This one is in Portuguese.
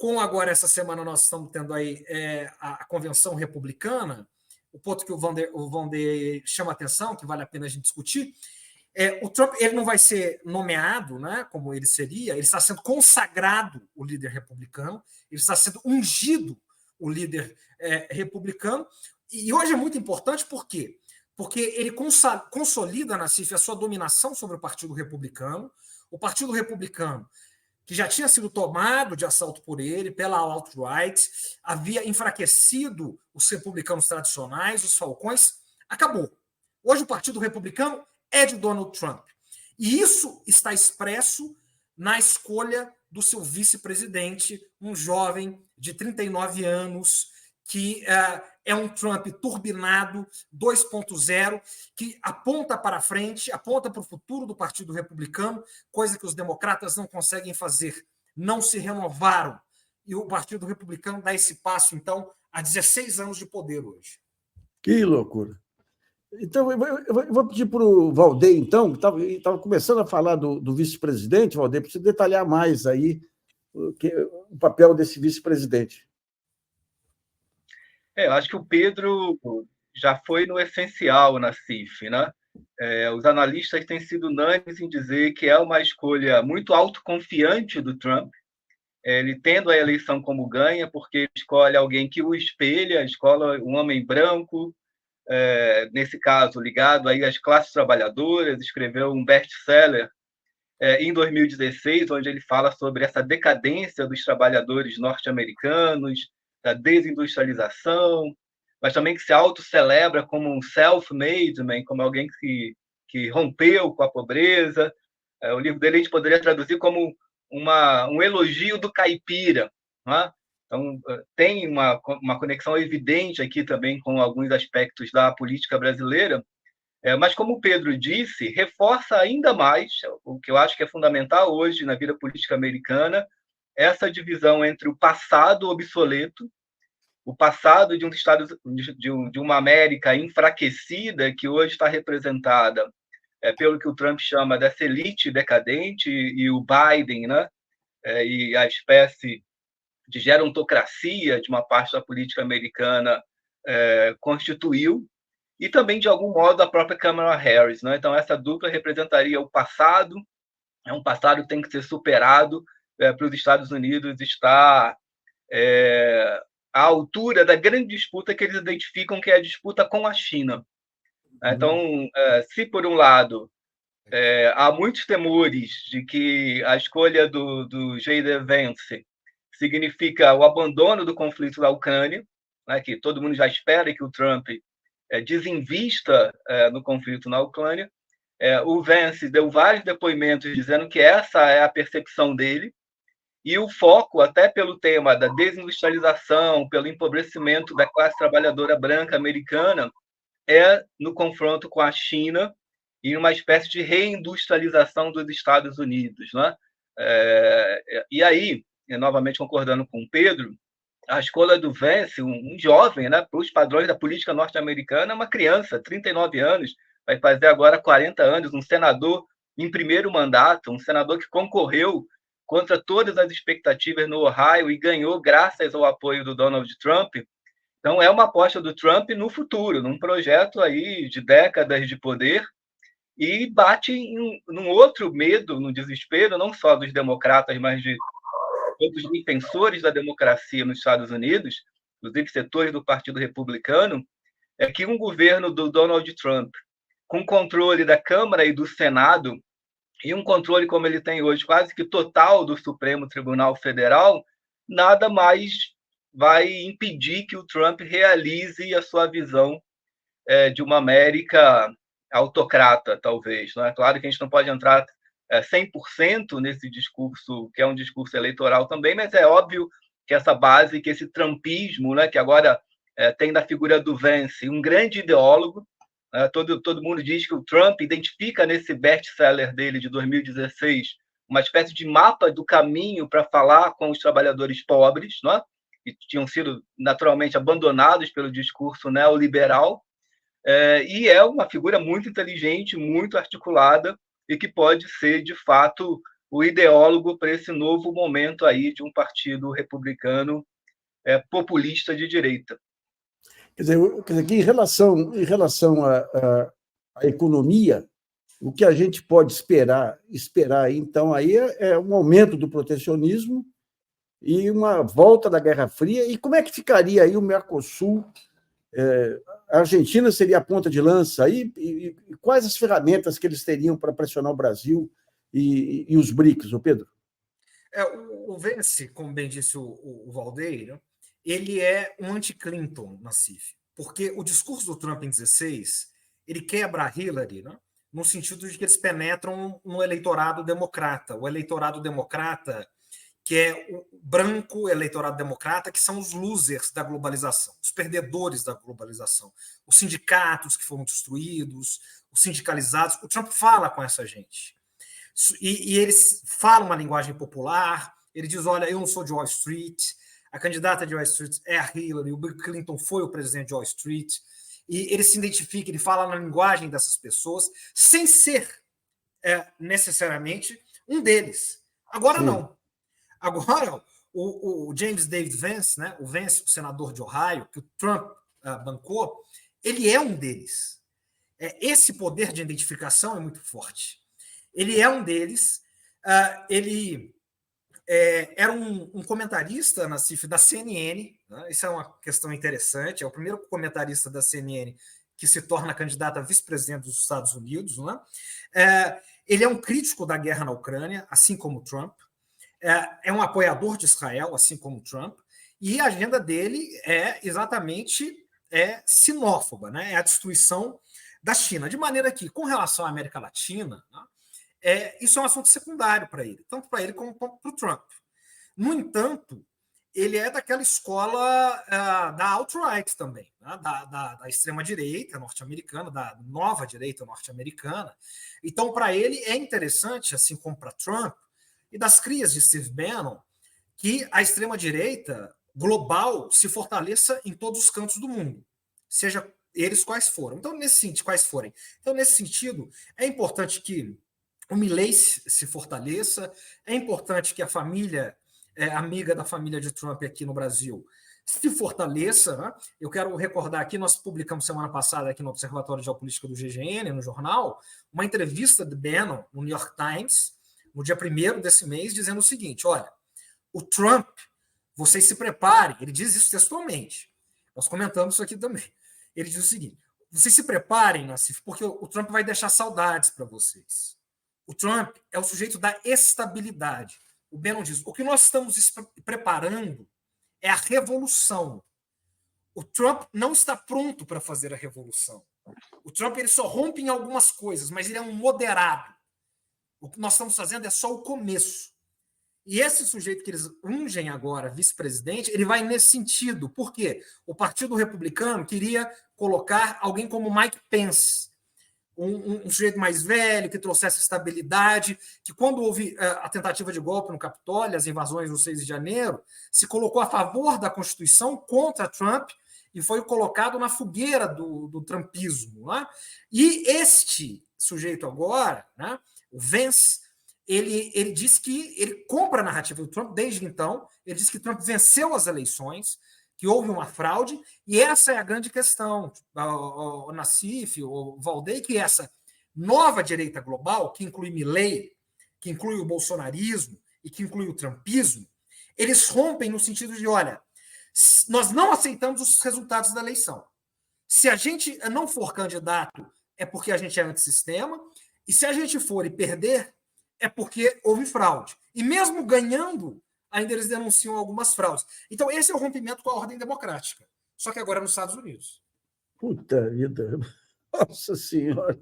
Com agora, essa semana, nós estamos tendo aí a convenção republicana, o ponto que o Vander chama atenção, que vale a pena a gente discutir, o Trump ele não vai ser nomeado, né, como ele seria, ele está sendo consagrado o líder republicano, ele está sendo ungido o líder republicano, e hoje é muito importante, por quê? Porque ele consolida, Nassif, a sua dominação sobre o Partido Republicano, o Partido Republicano, que já tinha sido tomado de assalto por ele, pela alt-right, havia enfraquecido os republicanos tradicionais, os falcões, acabou. Hoje o Partido Republicano é de Donald Trump. E isso está expresso na escolha do seu vice-presidente, um jovem de 39 anos, que é um Trump turbinado 2.0, que aponta para frente, aponta para o futuro do Partido Republicano, coisa que os democratas não conseguem fazer, não se renovaram. E o Partido Republicano dá esse passo, então, há 16 anos de poder hoje. Que loucura. Então, eu vou pedir para o Valdir, então, que estava começando a falar do vice-presidente, Valdir, para você detalhar mais aí o papel desse vice-presidente. Eu acho que o Pedro já foi no essencial na CIF, né? Os analistas têm sido unânimes em dizer que é uma escolha muito autoconfiante do Trump, ele tendo a eleição como ganha, porque escolhe alguém que o espelha, escolhe um homem branco, nesse caso ligado aí às classes trabalhadoras, escreveu um best-seller em 2016, onde ele fala sobre essa decadência dos trabalhadores norte-americanos, da desindustrialização, mas também que se auto-celebra como um self-made man, como alguém que rompeu com a pobreza. O livro dele a gente poderia traduzir como um elogio do caipira. Né? Então, tem uma conexão evidente aqui também com alguns aspectos da política brasileira, mas, como o Pedro disse, reforça ainda mais o que eu acho que é fundamental hoje na vida política americana, essa divisão entre o passado obsoleto, o passado de um estado de uma América enfraquecida, que hoje está representada pelo que o Trump chama dessa elite decadente, e o Biden, né? E a espécie de gerontocracia de uma parte da política americana constituiu, e também, de algum modo, a própria Kamala Harris. Né? Então, essa dupla representaria o passado, é um passado que tem que ser superado para os Estados Unidos estar à altura da grande disputa que eles identificam, que é a disputa com a China. Então, se, por um lado, há muitos temores de que a escolha do J.D. Vance significa o abandono do conflito da Ucrânia, né, que todo mundo já espera que o Trump desinvista no conflito na Ucrânia. O Vance deu vários depoimentos dizendo que essa é a percepção dele, e o foco, até pelo tema da desindustrialização, pelo empobrecimento da classe trabalhadora branca americana, é no confronto com a China e uma espécie de reindustrialização dos Estados Unidos. Né? E aí, novamente concordando com o Pedro, a escolha do Vance, um jovem, né, para os padrões da política norte-americana, é uma criança, 39 anos, vai fazer agora 40 anos, um senador em primeiro mandato, um senador que concorreu contra todas as expectativas no Ohio e ganhou graças ao apoio do Donald Trump. Então, é uma aposta do Trump no futuro, num projeto aí de décadas de poder, e bate num outro medo, no desespero, não só dos democratas, mas de todos os defensores da democracia nos Estados Unidos, inclusive setores do Partido Republicano, é que um governo do Donald Trump, com controle da Câmara e do Senado, e um controle como ele tem hoje, quase que total, do Supremo Tribunal Federal, nada mais vai impedir que o Trump realize a sua visão de uma América autocrata, talvez. Não é claro que a gente não pode entrar 100% nesse discurso, que é um discurso eleitoral também, mas é óbvio que essa base, que esse trumpismo, né, que agora tem na figura do Vance, um grande ideólogo, todo mundo diz que o Trump identifica nesse best-seller dele de 2016 uma espécie de mapa do caminho para falar com os trabalhadores pobres, né, que tinham sido naturalmente abandonados pelo discurso neoliberal, e é uma figura muito inteligente, muito articulada, e que pode ser, de fato, o ideólogo para esse novo momento aí de um partido republicano populista de direita. Quer dizer que em relação à economia, o que a gente pode esperar então, aí um aumento do protecionismo e uma volta da Guerra Fria. E como é que ficaria aí o Mercosul? A Argentina seria a ponta de lança aí? E quais as ferramentas que eles teriam para pressionar o Brasil e os BRICS, o Pedro? O Vence, como bem disse o Valdeiro, ele é um anti-Clinton na CIF, porque o discurso do Trump em 16 ele quebra a Hillary, né, no sentido de que eles penetram no eleitorado democrata. O eleitorado democrata, que é o branco eleitorado democrata, que são os losers da globalização, os perdedores da globalização, os sindicatos que foram destruídos, os sindicalizados. O Trump fala com essa gente. E eles falam uma linguagem popular. Ele diz: olha, eu não sou de Wall Street, a candidata de Wall Street é a Hillary, o Bill Clinton foi o presidente de Wall Street. E ele se identifica, ele fala na linguagem dessas pessoas, sem ser necessariamente um deles. Agora, não. Agora, o James David Vance, né, o Vance, o senador de Ohio, que o Trump bancou, ele é um deles. Esse poder de identificação é muito forte. Ele é um deles. Ele era um comentarista na CIF da CNN. Né? Isso é uma questão interessante. É o primeiro comentarista da CNN que se torna candidato a vice-presidente dos Estados Unidos. Né? Ele é um crítico da guerra na Ucrânia, assim como Trump. É um apoiador de Israel, assim como Trump. E a agenda dele é exatamente sinófoba, né? É a destruição da China. De maneira que, com relação à América Latina, né, isso é um assunto secundário para ele, tanto para ele como para o Trump. No entanto, ele é daquela escola da alt-right também, né? da extrema-direita norte-americana, da nova direita norte-americana. Então, para ele, é interessante, assim como para Trump, e das crias de Steve Bannon, que a extrema-direita global se fortaleça em todos os cantos do mundo, seja eles quais forem. Então, nesse sentido, é importante que o Milley se fortaleça, é importante que a família, amiga da família de Trump aqui no Brasil, se fortaleça. Né? Eu quero recordar aqui, nós publicamos semana passada aqui no Observatório de Geopolítica do GGN, no jornal, uma entrevista de Bannon no New York Times, no dia 1º desse mês, dizendo o seguinte: olha, o Trump, vocês se preparem, ele diz isso textualmente, nós comentamos isso aqui também, ele diz o seguinte: vocês se preparem, Nassif, porque o Trump vai deixar saudades para vocês. O Trump é o sujeito da estabilidade. O Bannon diz: o que nós estamos preparando é a revolução. O Trump não está pronto para fazer a revolução. O Trump ele só rompe em algumas coisas, mas ele é um moderado. O que nós estamos fazendo é só o começo. E esse sujeito que eles ungem agora, vice-presidente, ele vai nesse sentido. Por quê? O Partido Republicano queria colocar alguém como Mike Pence, um sujeito mais velho, que trouxesse estabilidade, que quando houve a tentativa de golpe no Capitólio, as invasões no 6 de janeiro, se colocou a favor da Constituição contra Trump e foi colocado na fogueira do trumpismo. Né? E este sujeito agora, né, o Vance, ele diz que ele compra a narrativa do Trump desde então, ele diz que Trump venceu as eleições, que houve uma fraude, e essa é a grande questão, o Nassif, o Valdeir, que essa nova direita global, que inclui Milley, que inclui o bolsonarismo e que inclui o trumpismo, eles rompem no sentido de, olha, nós não aceitamos os resultados da eleição. Se a gente não for candidato, é porque a gente é antissistema, e se a gente for e perder, é porque houve fraude. E mesmo ganhando, ainda eles denunciam algumas fraudes. Então, esse é o rompimento com a ordem democrática. Só que agora é nos Estados Unidos. Puta vida! Nossa Senhora!